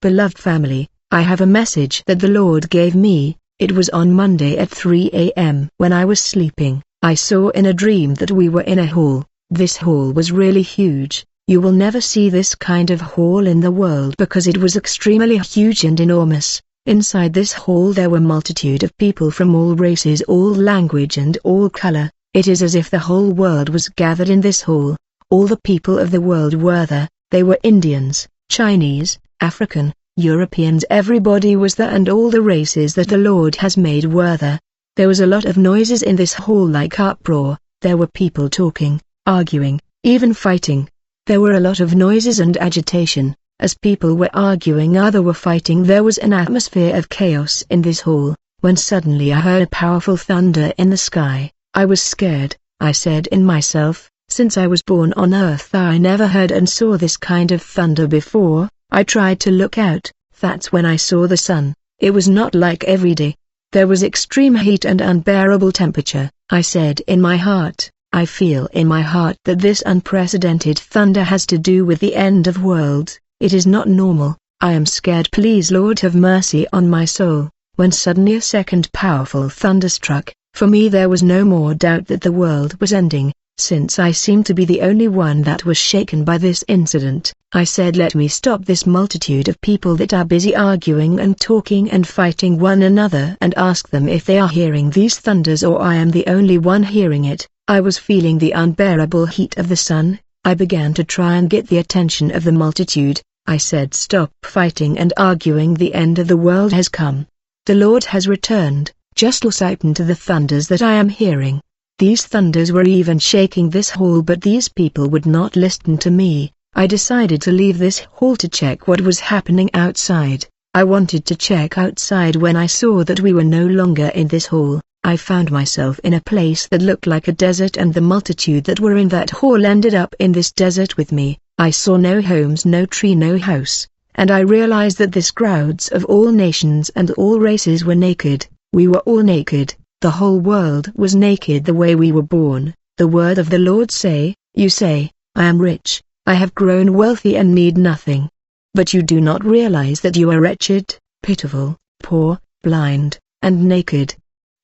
Beloved family, I have a message that the Lord gave me. It was on Monday at 3 a.m. When I was sleeping, I saw in a dream that we were in a hall. This hall was really huge. You will never see this kind of hall in the world because it was extremely huge and enormous. Inside this hall there were multitude of people from all races, all language and all color. It is as if the whole world was gathered in this hall. All the people of the world were there. They were Indians, Chinese, African, Europeans, everybody was there, and all the races that the Lord has made were there. There was a lot of noises in this hall like uproar. There were people talking, arguing, even fighting. There were a lot of noises and agitation. As people were arguing, others were fighting. There was an atmosphere of chaos in this hall, when suddenly I heard a powerful thunder in the sky. I was scared. I said in myself, since I was born on earth I never heard and saw this kind of thunder before. I tried to look out. That's when I saw the sun. It was not like every day. There was extreme heat and unbearable temperature. I said in my heart, I feel in my heart that this unprecedented thunder has to do with the end of world. It is not normal. I am scared. Please Lord have mercy on my soul. When suddenly a second powerful thunder struck, for me there was no more doubt that the world was ending. Since I seemed to be the only one that was shaken by this incident, I said, let me stop this multitude of people that are busy arguing and talking and fighting one another, and ask them if they are hearing these thunders or I am the only one hearing it. I was feeling the unbearable heat of the sun. I began to try and get the attention of the multitude. I said, stop fighting and arguing, the end of the world has come. The Lord has returned. Just listen to the thunders that I am hearing. These thunders were even shaking this hall, but these people would not listen to me. I decided to leave this hall to check what was happening outside. I wanted to check outside when I saw that we were no longer in this hall. I found myself in a place that looked like a desert, and the multitude that were in that hall ended up in this desert with me. I saw no homes, no tree, no house, and I realized that these crowds of all nations and all races were naked. We were all naked. The whole world was naked the way we were born. The word of the Lord say, you say, I am rich, I have grown wealthy and need nothing. But you do not realize that you are wretched, pitiful, poor, blind, and naked.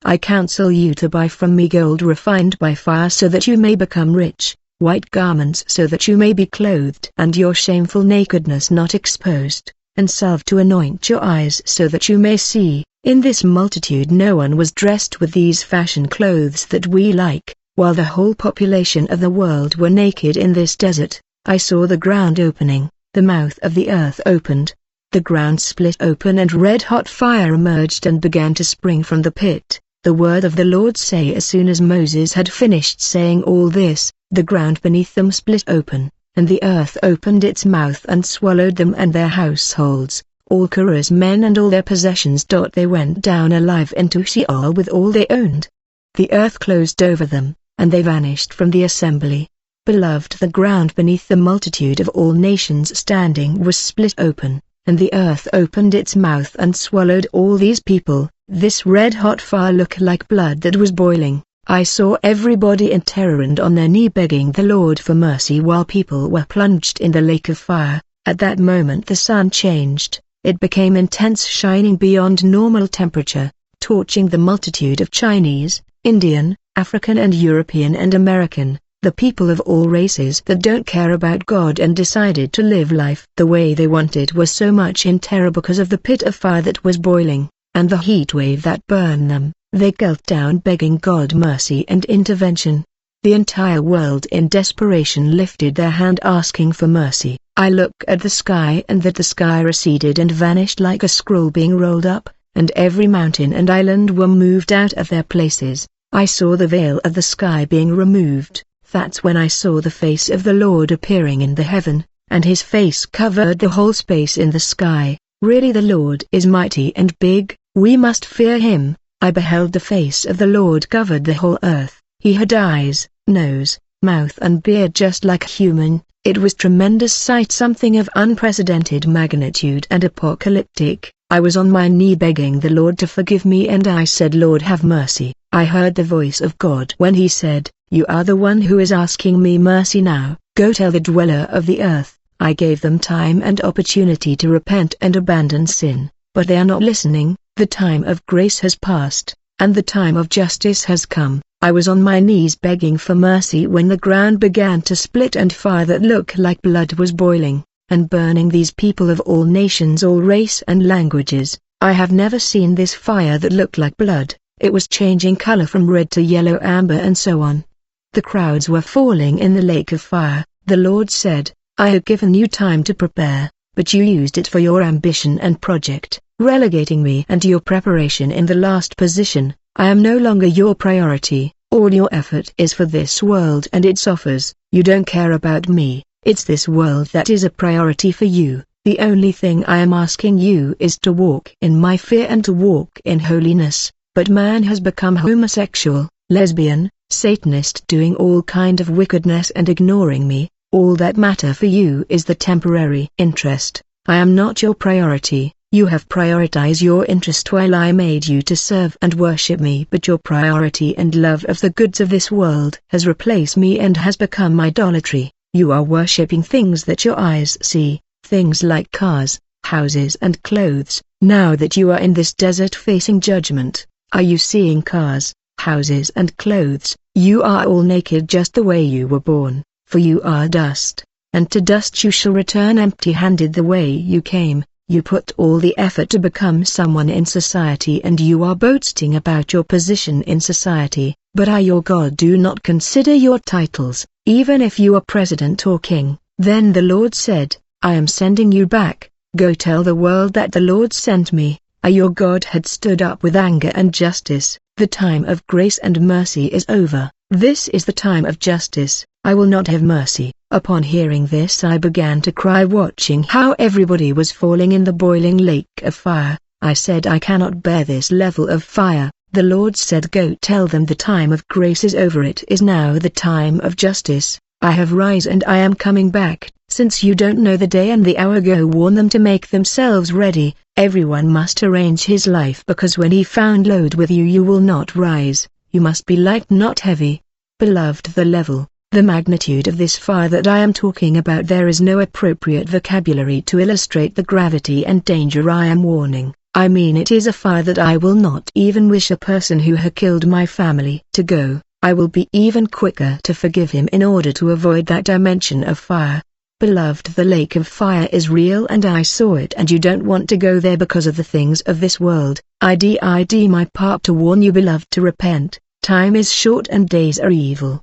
I counsel you to buy from me gold refined by fire so that you may become rich, white garments so that you may be clothed and your shameful nakedness not exposed, and salve to anoint your eyes so that you may see. In this multitude no one was dressed with these fashion clothes that we like, while the whole population of the world were naked in this desert. I saw the ground opening, the mouth of the earth opened. The ground split open and red-hot fire emerged and began to spring from the pit. The word of the Lord say, as soon as Moses had finished saying all this, the ground beneath them split open, and the earth opened its mouth and swallowed them and their households. All Korah's men and all their possessions. They went down alive into Sheol with all they owned. The earth closed over them, and they vanished from the assembly. Beloved, the ground beneath the multitude of all nations standing was split open, and the earth opened its mouth and swallowed all these people. This red-hot fire looked like blood that was boiling. I saw everybody in terror and on their knee begging the Lord for mercy while people were plunged in the lake of fire. At that moment the sun changed. It became intense, shining beyond normal temperature, torching the multitude of Chinese, Indian, African and European and American, the people of all races that don't care about God and decided to live life the way they wanted, was so much in terror because of the pit of fire that was boiling, and the heat wave that burned them. They knelt down begging God mercy and intervention. The entire world in desperation lifted their hand asking for mercy. I looked at the sky, and that the sky receded and vanished like a scroll being rolled up, and every mountain and island were moved out of their places. I saw the veil of the sky being removed. That's when I saw the face of the Lord appearing in the heaven, and his face covered the whole space in the sky. Really, the Lord is mighty and big, we must fear him. I beheld the face of the Lord covered the whole earth. He had eyes, nose, mouth and beard just like a human. It was tremendous sight, something of unprecedented magnitude and apocalyptic. I was on my knee begging the Lord to forgive me, and I said, Lord have mercy. I heard the voice of God when he said, you are the one who is asking me mercy now. Go tell the dweller of the earth, I gave them time and opportunity to repent and abandon sin, but they are not listening. The time of grace has passed, and the time of justice has come. I was on my knees begging for mercy when the ground began to split and fire that looked like blood was boiling, and burning these people of all nations, all race and languages. I have never seen this fire that looked like blood. It was changing color from red to yellow, amber and so on. The crowds were falling in the lake of fire. The Lord said, I have given you time to prepare, but you used it for your ambition and project, relegating me and your preparation in the last position. I am no longer your priority. All your effort is for this world and its offers. You don't care about me. It's this world that is a priority for you. The only thing I am asking you is to walk in my fear and to walk in holiness. But man has become homosexual, lesbian, Satanist, doing all kind of wickedness and ignoring me. All that matter for you is the temporary interest. I am not your priority. You have prioritized your interest while I made you to serve and worship me, but your priority and love of the goods of this world has replaced me and has become idolatry. You are worshipping things that your eyes see, things like cars, houses and clothes. Now that you are in this desert facing judgment, are you seeing cars, houses and clothes? You are all naked just the way you were born, for you are dust, and to dust you shall return empty-handed the way you came. You put all the effort to become someone in society and you are boasting about your position in society, but I your God do not consider your titles, even if you are president or king. Then the Lord said, I am sending you back. Go tell the world that the Lord sent me. I your God had stood up with anger and justice. The time of grace and mercy is over. This is the time of justice. I will not have mercy. Upon hearing this I began to cry, watching how everybody was falling in the boiling lake of fire. I said, I cannot bear this level of fire. The Lord said, go tell them the time of grace is over. It is now the time of justice. I have rise and I am coming back. Since you don't know the day and the hour, go warn them to make themselves ready. Everyone must arrange his life, because when he found load with you, you will not rise. You must be light, not heavy. Beloved, the level, the magnitude of this fire that I am talking about, there is no appropriate vocabulary to illustrate the gravity and danger I am warning. I mean, it is a fire that I will not even wish a person who had killed my family to go. I will be even quicker to forgive him in order to avoid that dimension of fire. Beloved, the lake of fire is real and I saw it, and you don't want to go there because of the things of this world. I did my part to warn you, beloved, to repent. Time is short and days are evil.